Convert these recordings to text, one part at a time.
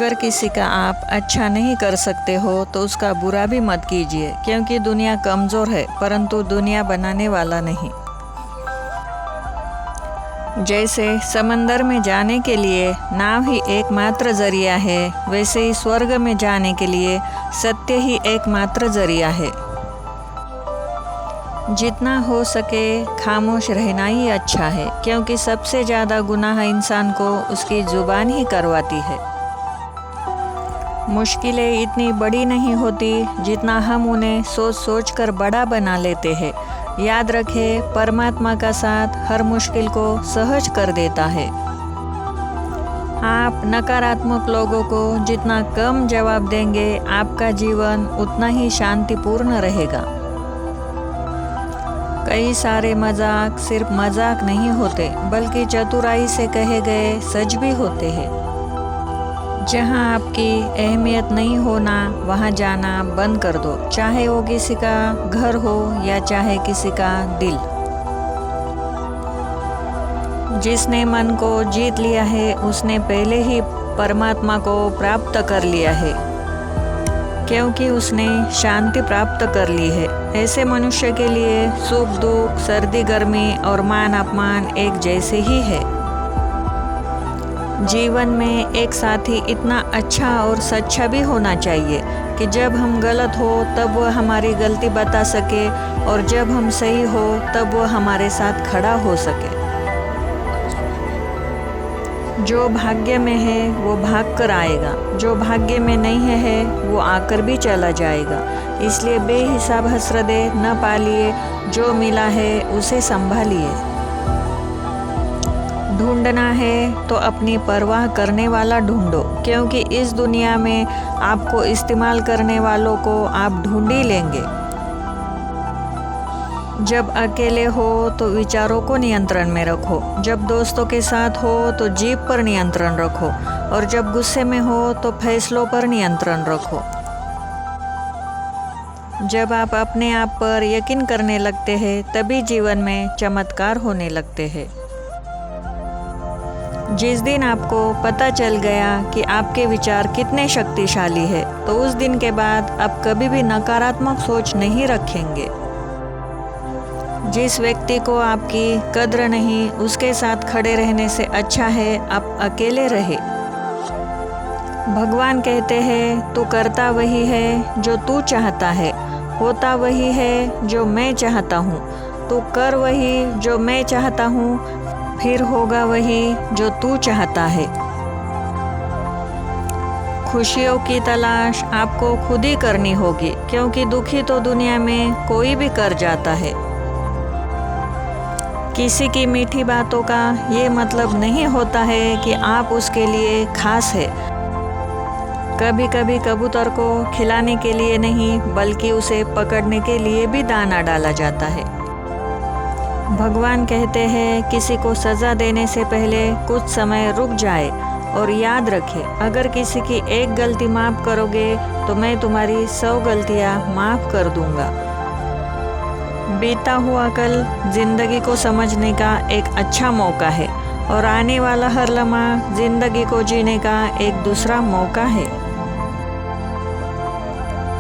अगर किसी का आप अच्छा नहीं कर सकते हो तो उसका बुरा भी मत कीजिए, क्योंकि दुनिया कमज़ोर है परंतु दुनिया बनाने वाला नहीं। जैसे समंदर में जाने के लिए नाव ही एकमात्र जरिया है, वैसे ही स्वर्ग में जाने के लिए सत्य ही एकमात्र जरिया है। जितना हो सके खामोश रहना ही अच्छा है, क्योंकि सबसे ज़्यादा गुनाह इंसान को उसकी ज़ुबान ही करवाती है। मुश्किलें इतनी बड़ी नहीं होती जितना हम उन्हें सोच सोच कर बड़ा बना लेते हैं। याद रखें, परमात्मा का साथ हर मुश्किल को सहज कर देता है। आप नकारात्मक लोगों को जितना कम जवाब देंगे, आपका जीवन उतना ही शांतिपूर्ण रहेगा। कई सारे मजाक सिर्फ मजाक नहीं होते, बल्कि चतुराई से कहे गए सच भी होते हैं। जहाँ आपकी अहमियत नहीं होना, वहाँ जाना बंद कर दो, चाहे वो किसी का घर हो या चाहे किसी का दिल। जिसने मन को जीत लिया है उसने पहले ही परमात्मा को प्राप्त कर लिया है, क्योंकि उसने शांति प्राप्त कर ली है। ऐसे मनुष्य के लिए सुख दुख, सर्दी गर्मी और मान अपमान एक जैसे ही है। जीवन में एक साथी इतना अच्छा और सच्चा भी होना चाहिए कि जब हम गलत हो तब वह हमारी गलती बता सके, और जब हम सही हो तब वह हमारे साथ खड़ा हो सके। जो भाग्य में है वो भाग कर आएगा, जो भाग्य में नहीं है वो आकर भी चला जाएगा। इसलिए बेहिसाब हसरतें न पालिए, जो मिला है उसे संभालिए। ढूंढना है तो अपनी परवाह करने वाला ढूंढो, क्योंकि इस दुनिया में आपको इस्तेमाल करने वालों को आप ढूंढ ही लेंगे। जब अकेले हो तो विचारों को नियंत्रण में रखो, जब दोस्तों के साथ हो तो जीभ पर नियंत्रण रखो, और जब गुस्से में हो तो फैसलों पर नियंत्रण रखो। जब आप अपने आप पर यकीन करने लगते हैं, तभी जीवन में चमत्कार होने लगते हैं। जिस दिन आपको पता चल गया कि आपके विचार कितने शक्तिशाली है, तो उस दिन के बाद आप कभी भी नकारात्मक सोच नहीं रखेंगे। जिस व्यक्ति को आपकी कद्र नहीं, उसके साथ खड़े रहने से अच्छा है आप अकेले रहे। भगवान कहते हैं, तू करता वही है जो तू चाहता है, होता वही है जो मैं चाहता हूँ। तू कर वही जो मैं चाहता हूँ, फिर होगा वही जो तू चाहता है। खुशियों की तलाश आपको खुद ही करनी होगी, क्योंकि दुखी तो दुनिया में कोई भी कर जाता है। किसी की मीठी बातों का ये मतलब नहीं होता है कि आप उसके लिए खास है। कभी कभी कबूतर को खिलाने के लिए नहीं, बल्कि उसे पकड़ने के लिए भी दाना डाला जाता है। भगवान कहते हैं, किसी को सज़ा देने से पहले कुछ समय रुक जाए और याद रखें, अगर किसी की एक गलती माफ़ करोगे तो मैं तुम्हारी 100 गलतियाँ माफ़ कर दूंगा। बीता हुआ कल जिंदगी को समझने का एक अच्छा मौका है, और आने वाला हर लम्हा जिंदगी को जीने का एक दूसरा मौका है।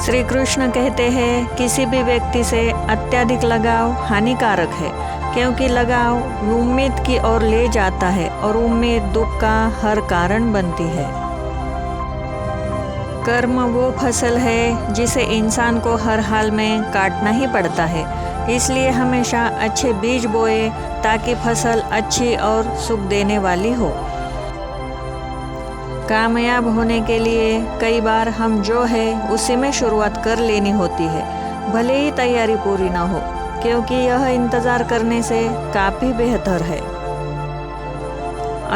श्री कृष्ण कहते हैं, किसी भी व्यक्ति से अत्यधिक लगाव हानिकारक है, क्योंकि लगाव उम्मीद की ओर ले जाता है, और उम्मीद दुख का हर कारण बनती है। कर्म वो फसल है जिसे इंसान को हर हाल में काटना ही पड़ता है। इसलिए हमेशा अच्छे बीज बोए, ताकि फसल अच्छी और सुख देने वाली हो। कामयाब होने के लिए कई बार हम जो है उसी में शुरुआत कर लेनी होती है, भले ही तैयारी पूरी ना हो, क्योंकि यह इंतज़ार करने से काफ़ी बेहतर है।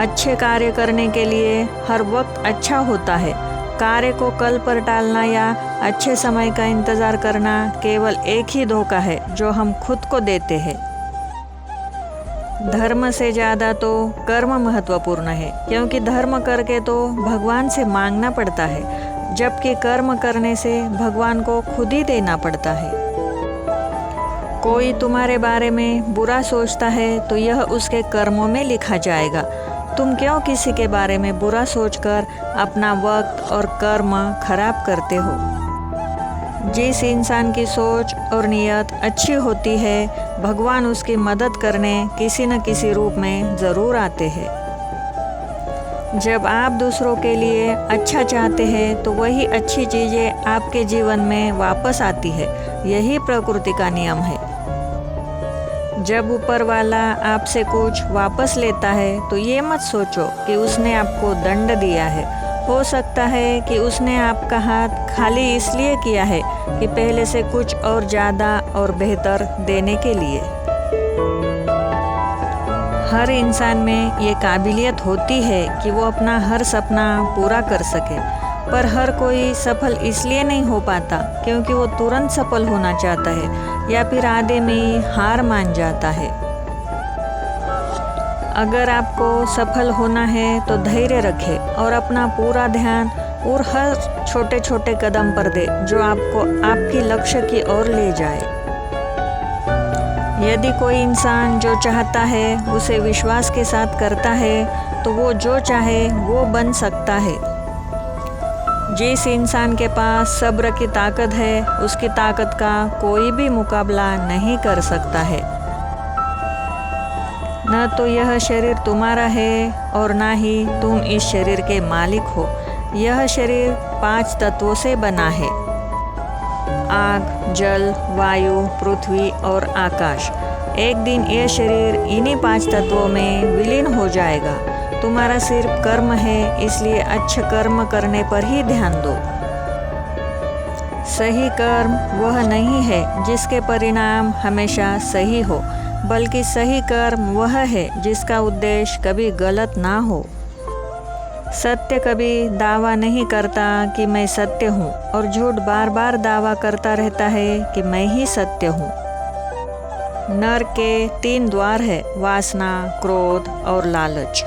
अच्छे कार्य करने के लिए हर वक्त अच्छा होता है। कार्य को कल पर टालना या अच्छे समय का इंतज़ार करना केवल एक ही धोखा है जो हम खुद को देते हैं। धर्म से ज़्यादा तो कर्म महत्वपूर्ण है, क्योंकि धर्म करके तो भगवान से मांगना पड़ता है, जबकि कर्म करने से भगवान को खुद ही देना पड़ता है। कोई तुम्हारे बारे में बुरा सोचता है तो यह उसके कर्मों में लिखा जाएगा, तुम क्यों किसी के बारे में बुरा सोचकर अपना वक्त और कर्म खराब करते हो? जिस इंसान की सोच और नियत अच्छी होती है, भगवान उसकी मदद करने किसी न किसी रूप में ज़रूर आते हैं। जब आप दूसरों के लिए अच्छा चाहते हैं तो वही अच्छी चीज़ें आपके जीवन में वापस आती है। यही प्रकृति का नियम है। जब ऊपर वाला आपसे कुछ वापस लेता है तो ये मत सोचो कि उसने आपको दंड दिया है। हो सकता है कि उसने आपका हाथ खाली इसलिए किया है कि पहले से कुछ और ज़्यादा और बेहतर देने के लिए। हर इंसान में ये काबिलियत होती है कि वो अपना हर सपना पूरा कर सके, पर हर कोई सफल इसलिए नहीं हो पाता क्योंकि वो तुरंत सफल होना चाहता है या फिर आधे में ही हार मान जाता है। अगर आपको सफल होना है तो धैर्य रखें और अपना पूरा ध्यान और हर छोटे छोटे कदम पर दे जो आपको आपकी लक्ष्य की ओर ले जाए। यदि कोई इंसान जो चाहता है उसे विश्वास के साथ करता है तो वो जो चाहे वो बन सकता है। जिस इंसान के पास सब्र की ताकत है उसकी ताकत का कोई भी मुकाबला नहीं कर सकता है। न तो यह शरीर तुम्हारा है और ना ही तुम इस शरीर के मालिक हो। यह शरीर 5 तत्वों से बना है: आग, जल, वायु, पृथ्वी और आकाश। एक दिन यह शरीर इन्हीं 5 तत्वों में विलीन हो जाएगा। तुम्हारा सिर्फ कर्म है, इसलिए अच्छे कर्म करने पर ही ध्यान दो। सही कर्म वह नहीं है जिसके परिणाम हमेशा सही हो, बल्कि सही कर्म वह है जिसका उद्देश्य कभी गलत ना हो। सत्य कभी दावा नहीं करता कि मैं सत्य हूँ और झूठ बार बार दावा करता रहता है कि मैं ही सत्य हूँ। नर के 3 द्वार है: वासना, क्रोध और लालच।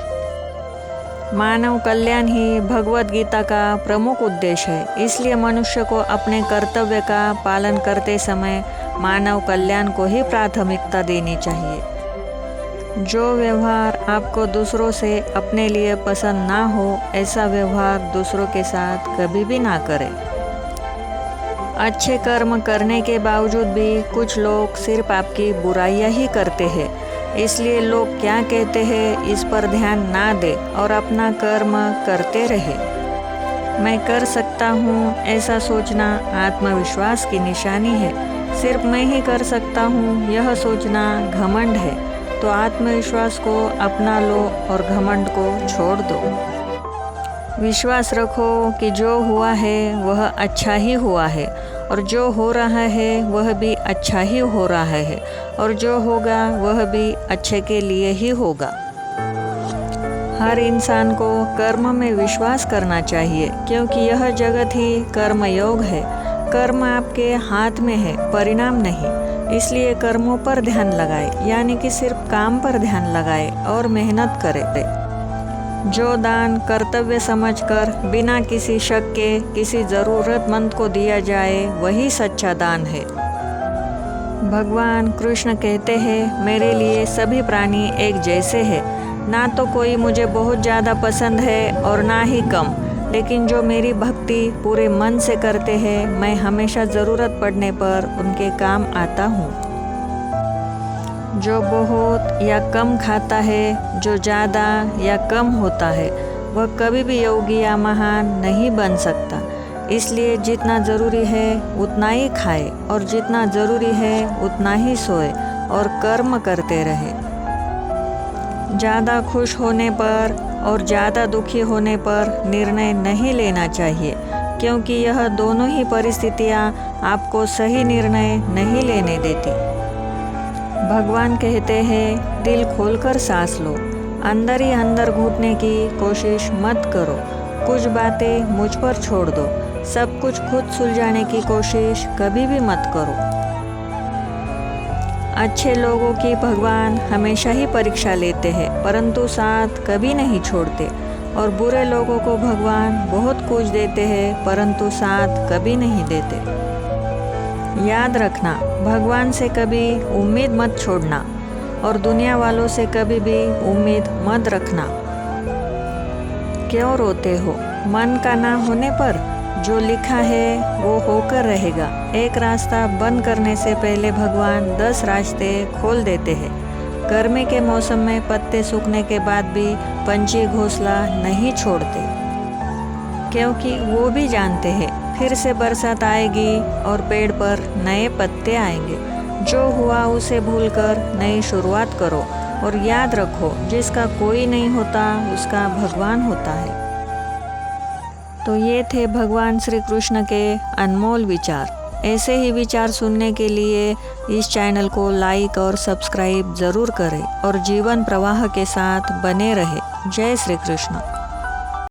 मानव कल्याण ही भगवत गीता का प्रमुख उद्देश्य है। इसलिए मनुष्य को अपने कर्तव्य का पालन करते समय मानव कल्याण को ही प्राथमिकता देनी चाहिए। जो व्यवहार आपको दूसरों से अपने लिए पसंद ना हो, ऐसा व्यवहार दूसरों के साथ कभी भी ना करें। अच्छे कर्म करने के बावजूद भी कुछ लोग सिर्फ आपकी बुराइयां ही करते हैं। इसलिए लोग क्या कहते हैं इस पर ध्यान ना दे और अपना कर्म करते रहे। मैं कर सकता हूँ ऐसा सोचना आत्मविश्वास की निशानी है। सिर्फ मैं ही कर सकता हूँ यह सोचना घमंड है। तो आत्मविश्वास को अपना लो और घमंड को छोड़ दो। विश्वास रखो कि जो हुआ है वह अच्छा ही हुआ है और जो हो रहा है वह भी अच्छा ही हो रहा है और जो होगा वह भी अच्छे के लिए ही होगा। हर इंसान को कर्म में विश्वास करना चाहिए क्योंकि यह जगत ही कर्मयोग है। कर्म आपके हाथ में है, परिणाम नहीं। इसलिए कर्मों पर ध्यान लगाए, यानी कि सिर्फ काम पर ध्यान लगाए और मेहनत करे। जो दान कर्तव्य समझकर बिना किसी शक के किसी ज़रूरतमंद को दिया जाए वही सच्चा दान है। भगवान कृष्ण कहते हैं, मेरे लिए सभी प्राणी एक जैसे हैं। ना तो कोई मुझे बहुत ज़्यादा पसंद है और ना ही कम, लेकिन जो मेरी भक्ति पूरे मन से करते हैं मैं हमेशा ज़रूरत पड़ने पर उनके काम आता हूँ। जो बहुत या कम खाता है, जो ज़्यादा या कम होता है, वह कभी भी योगी या महान नहीं बन सकता। इसलिए जितना ज़रूरी है उतना ही खाए और जितना ज़रूरी है उतना ही सोए और कर्म करते रहे। ज़्यादा खुश होने पर और ज़्यादा दुखी होने पर निर्णय नहीं लेना चाहिए क्योंकि यह दोनों ही परिस्थितियाँ आपको सही निर्णय नहीं लेने देती। भगवान कहते हैं, दिल खोलकर सांस लो, अंदर ही अंदर घुटने की कोशिश मत करो। कुछ बातें मुझ पर छोड़ दो, सब कुछ खुद सुलझाने की कोशिश कभी भी मत करो। अच्छे लोगों की भगवान हमेशा ही परीक्षा लेते हैं परंतु साथ कभी नहीं छोड़ते और बुरे लोगों को भगवान बहुत कुछ देते हैं परंतु साथ कभी नहीं देते। याद रखना, भगवान से कभी उम्मीद मत छोड़ना और दुनिया वालों से कभी भी उम्मीद मत रखना। क्यों रोते हो? मन का ना होने पर जो लिखा है वो होकर रहेगा। एक रास्ता बंद करने से पहले भगवान 10 रास्ते खोल देते हैं। गर्मी के मौसम में पत्ते सूखने के बाद भी पंछी घोंसला नहीं छोड़ते, क्योंकि वो भी जानते हैं फिर से बरसात आएगी और पेड़ पर नए पत्ते आएंगे। जो हुआ उसे भूलकर नई शुरुआत करो और याद रखो, जिसका कोई नहीं होता उसका भगवान होता है। तो ये थे भगवान श्री कृष्ण के अनमोल विचार। ऐसे ही विचार सुनने के लिए इस चैनल को लाइक और सब्सक्राइब ज़रूर करें और जीवन प्रवाह के साथ बने रहे। जय श्री कृष्ण।